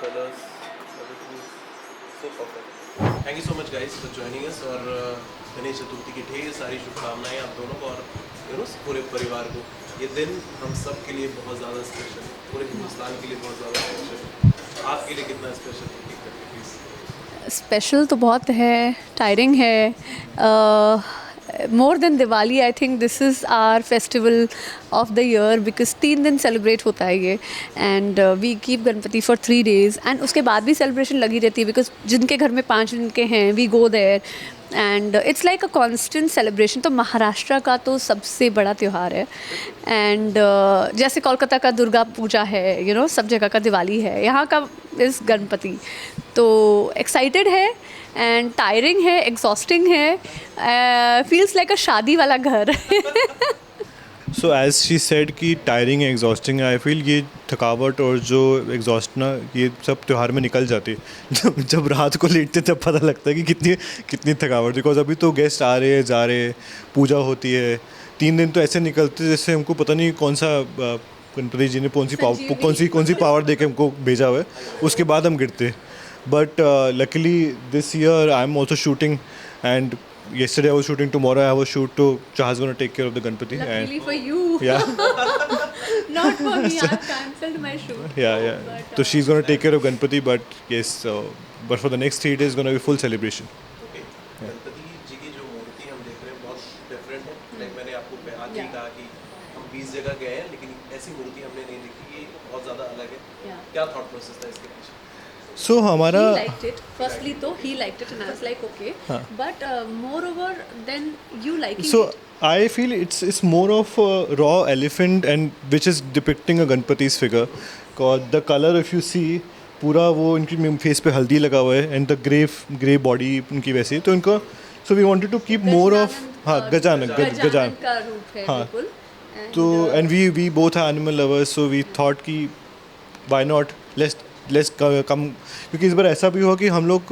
colors, everything is so perfect. Thank you so much guys for joining us और गणेश चतुर्थी की ढेर सारी शुभकामनाएं आप दोनों को और पूरे परिवार को। ये दिन हम सब के लिए बहुत ज़्यादा स्पेशल है, पूरे हिंदुस्तान के लिए बहुत ज़्यादा स्पेशल। आपके लिए कितना स्पेशल है एक करके प्लीज़। स्पेशल तो बहुत है, टायरिंग है। More than Diwali I think this is our festival of the year because 3 दिन सेलिब्रेट होता है ये and we keep Ganpati for 3 days and उसके बाद भी सेलिब्रेशन लगी रहती है बिकॉज जिनके घर में 5 दिन के हैं we go there and it's like a constant celebration. तो महाराष्ट्र का तो सबसे बड़ा त्यौहार है एंड जैसे कोलकाता का दुर्गा पूजा है सब जगह का दिवाली है, यहाँ का इस गणपति। तो एक्साइटेड है एंड टायरिंग है, एग्जॉस्टिंग है, फील्स लाइक अ शादी वाला घर। सो एज शी सेड कि टायरिंग है, एग्जॉस्टिंग है, आई फील ये थकावट और जो एग्जॉस्ट ना ये सब त्यौहार में निकल जाती है। जब रात को लेटते तब पता लगता है कि कितनी थकावट, बिकॉज अभी तो गेस्ट आ रहे हैं जा रहे हैं, पूजा होती है, 3 दिन तो ऐसे निकलते जैसे हमको पता नहीं कौन सा गणपति जी ने कौन सी पावर दे के हमको भेजा हुआ है, उसके बाद हम गिरते। But luckily this year I am also shooting and yesterday I was shooting, tomorrow I have a shoot, so Chaha's going to take care of the Ganpati. Luckily for you. Yeah. Not for me, I've cancelled my shoot. Yeah. But, So she's going to take care of Ganpati, but yes, but for the next 3 days going to be full celebration. Okay. Ganpati ji की जो मूर्ति हम देख रहे हैं बहुत different है। Like मैंने आपको आज ही कहा कि हम 20 जगह गए हैं लेकिन ऐसी मूर्ति हमने नहीं देखी, ये बहुत ज़्यादा अलग है। क्या थॉट प्रोसेस था इसके पीछे? So हमारा he liked it. Firstly, though he liked it, and I was like, okay. But moreover, then you liking so it. I feel it's more of a raw elephant and which is depicting a Ganpati's figure. Cause the color if you see पूरा वो इनकी face पे हल्दी लगा हुआ है and the grey body उनकी वैसी, तो इनका so we wanted to keep more of Gajanan का रूप है बिल्कुल। तो and we both are animal lovers, so we thought कि व्हाई नॉट लेट्स कम, क्योंकि इस बार ऐसा भी हुआ कि हम लोग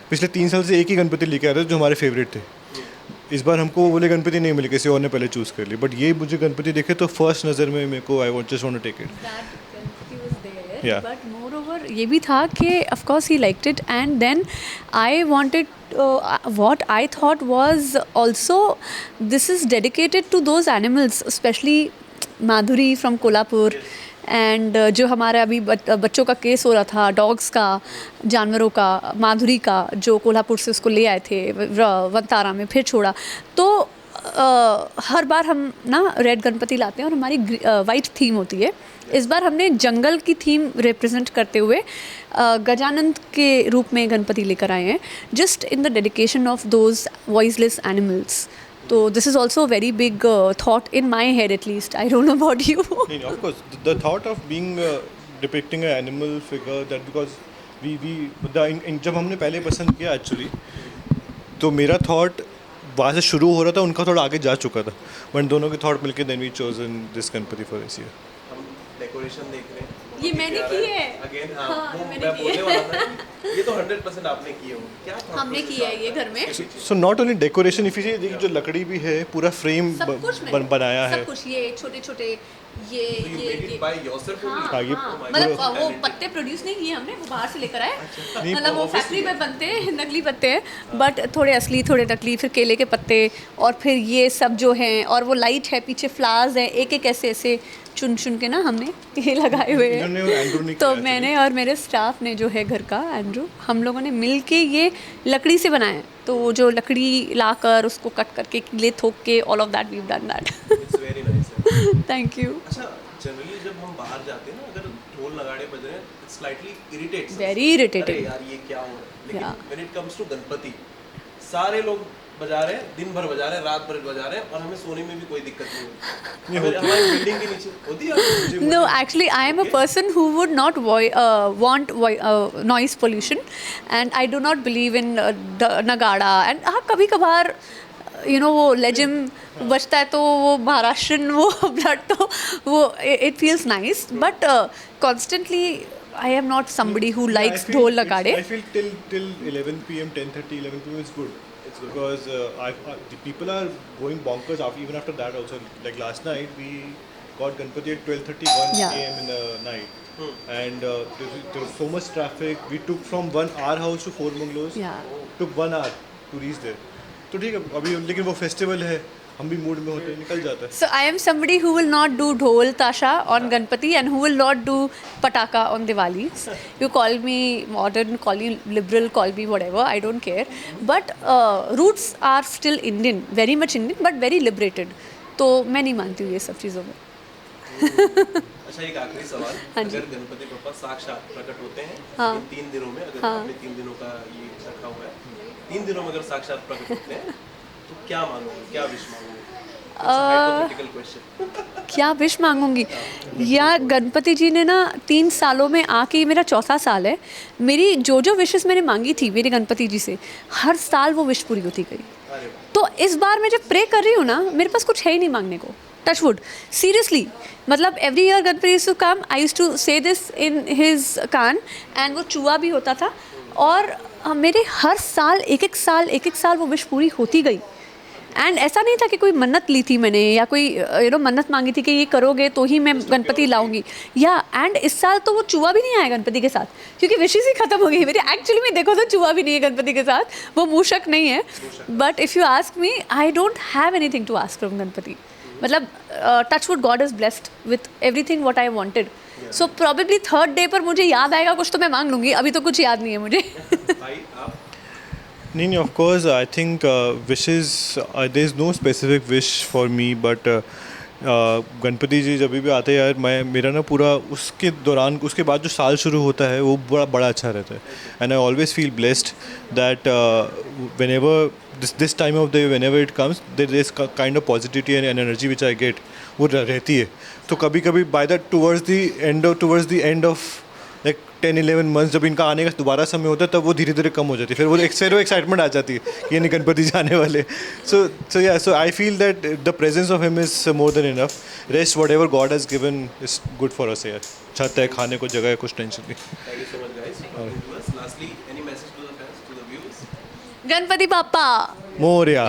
पिछले 3 साल से एक ही गणपति लेके आए थे जो हमारे फेवरेट थे। इस बार हमको वो वाले गणपति नहीं मिले, किसी और ने पहले चूज़ कर ली, बट ये मुझे गणपति देखे तो फर्स्ट नज़र में मेरे को I just want to take it. Yeah. But moreover ये भी था कि of course he liked it and then I wanted what I thought was also this is dedicated to those animals, especially Madhuri from Kolhapur and जो हमारे अभी बच्चों का case हो रहा था, डॉग्स का, जानवरों का, माधुरी का, जो कोल्हापुर से उसको ले आए थे वनतारा में फिर छोड़ा। तो हर बार हम ना रेड गणपति लाते हैं और हमारी वाइट थीम होती है। इस बार हमने जंगल की थीम रिप्रेजेंट करते हुए गजानंद के रूप में गणपति लेकर आए हैं, just in the dedication of those voiceless animals. So this is also a very big thought in my head, at least. I don't know about you. Of course, the thought of being depicting an animal figure, that because जब हमने पहले पसंद किया actually, तो मेरा thought वहाँ से शुरू हो रहा था, उनका थोड़ा आगे जा चुका था, बट दोनों के थॉट मिलके then we chosen this Ganpati for this year. हम डेकोरेशन देख रहे हैं, ये मैंने की है अगेन। हाँ, वो मैंने मैं की बोलने है। वाला था ये तो 100% आपने की हो। क्या thought हमने process किया है था ये आपका? घर में। So not only decoration, if you see देखिए जो लकड़ी भी है, पूरा फ्रेम सब कुछ मैंने बनाया है। सब कुछ ये छोटे छोटे ये So you made it by yourself only? हाँ, ये हाँ, Oh my मतलब God, वो talented. पत्ते प्रोड्यूस नहीं किए हमने, वो बाहर से लेकर आए। नहीं, मतलब वो obviously फैक्ट्री में बनते हैं नकली पत्ते हैं, बट थोड़े असली थोड़े नकली, फिर केले के पत्ते और फिर ये सब जो हैं, और वो लाइट है, पीछे फ्लावर्स हैं, एक एक ऐसे ऐसे चुन चुन के ना हमने ये लगाए हुए इन्होंने और एंड्रू ने हैं। तो किया मैंने और मेरे स्टाफ ने जो है घर का, एंड्रू, हम लोगों ने मिल के ये लकड़ी से बनाया है। तो वो जो लकड़ी लाकर उसको कट करके कीले ठोक के all of that we have done that. It's very nice. Thank you. अच्छा, जनरली जब हम बाहर जाते हैं ना, अगर ढोल नगाड़े बज रहे हैं, it's slightly irritates, Very irritating. अरे यार ये क्या हो रहा है, लेकिन Yeah. When it comes to Ganpati सारे लोग बजा रहे हैं, दिन भर बजा रहे हैं, रात भर बजा रहे हैं, और हमें सोने में भी कोई दिक्कत नहीं होती। हमारी बिल्डिंग के नीचे होती है। No, actually, I am a person who would not want noise pollution, and I do not believe in nagada. And हाँ, कभी कभार वो लेजिम बजता है तो वो महाराष्ट्रन वो ब्लड तो वो it feels nice, but constantly I am not somebody who likes ढोल नगाड़े. I feel till 11 p.m. 10:30 11 p.m. is good. It's good because the people are going bonkers even after that also. Like last night we got Ganpati at 12:31 Yeah. a.m. in the night. and there was so much traffic. We took from our house to Four Bungalows. Yeah. Took 1 hour to reach there. तो ठीक है अभी, लेकिन वो festival है, हम भी mood में होते हैं, निकल जाता है. So I am somebody who will not do dhol tasha on Ganpati and who will not do pataka on Diwali. You call me modern, call me liberal, call me whatever, I don't care. But roots are still Indian, very much Indian, but very liberated. तो मैं नहीं मानती हूँ ये सब चीज़ों में. अच्छा, एक आखिरी सवाल. हाँ जी. अगर गणपति बप्पा साक्षात प्रकट होते हैं हाँ. इन 3 दिनों में, अगर हाँ. आपने 3 दिनों का ये रखा हुआ है, 3 दिनों में अगर साक्षात प्रकट होते हैं तो क्या मांगोगे, क्या विश मांगोगे? Hypothetical question. क्या विश मांगूंगी यार, गणपति जी ने ना 3 सालों में आके, ये मेरा 4था साल है, मेरी जो जो विशेस मैंने मांगी थी मेरे गणपति जी से, हर साल वो विश पूरी होती गई. अरे वाह. तो इस बार मैं जब प्रे कर रही हूँ ना, मेरे पास कुछ है ही नहीं मांगने को. Touchwood, seriously. मतलब every year Ganpati used to come, I used to say this in his कान, एंड वो चूहा भी होता था. और मेरे हर साल एक एक साल वो विश पूरी होती गई. एंड ऐसा नहीं था कि कोई मन्नत ली थी मैंने, या कोई मन्नत मांगी थी कि ये करोगे तो ही मैं गणपति लाऊंगी. या एंड इस साल तो वो चूहा भी नहीं आया गणपति के साथ, क्योंकि विशेस ही खत्म हो गई मेरी. एक्चुअली में देखो तो चूहा भी नहीं है गणपति के साथ, वो मूषक नहीं है. But if you ask me, I don't have anything to ask from Ganpati. मतलब touchwood, god is blessed with everything what I wanted. So probably 3rd day पर मुझे याद आएगा कुछ तो मैं मांग लूँगी. अभी तो कुछ याद नहीं है मुझे. भाई आप? नहीं, of course I think wishes, there is no specific wish for me, but Ganpati ji जब भी आते हैं यार, मेरा ना पूरा उसके दौरान, उसके बाद जो साल शुरू होता है वो बड़ा अच्छा रहता है. And I always feel blessed that when ever this time of day, whenever it comes, there is kind of positivity and energy which I get, वो रहती है. तो कभी कभी by that towards the end of like 10-11 months, जब इनका आने का दोबारा समय होता है, तब वो धीरे धीरे कम हो जाती है. फिर वो एक्साइटमेंट आ जाती है कि ये गणपति जाने वाले. So I feel that the presence of him is more than enough. Rest whatever God has given is good for us. यार छत है, खाने को जगह है, कुछ टेंशन नहीं. Thank you so much guys for talking to us. Lastly, any message to the fans, to the viewers? Ganpati पापा मोरया.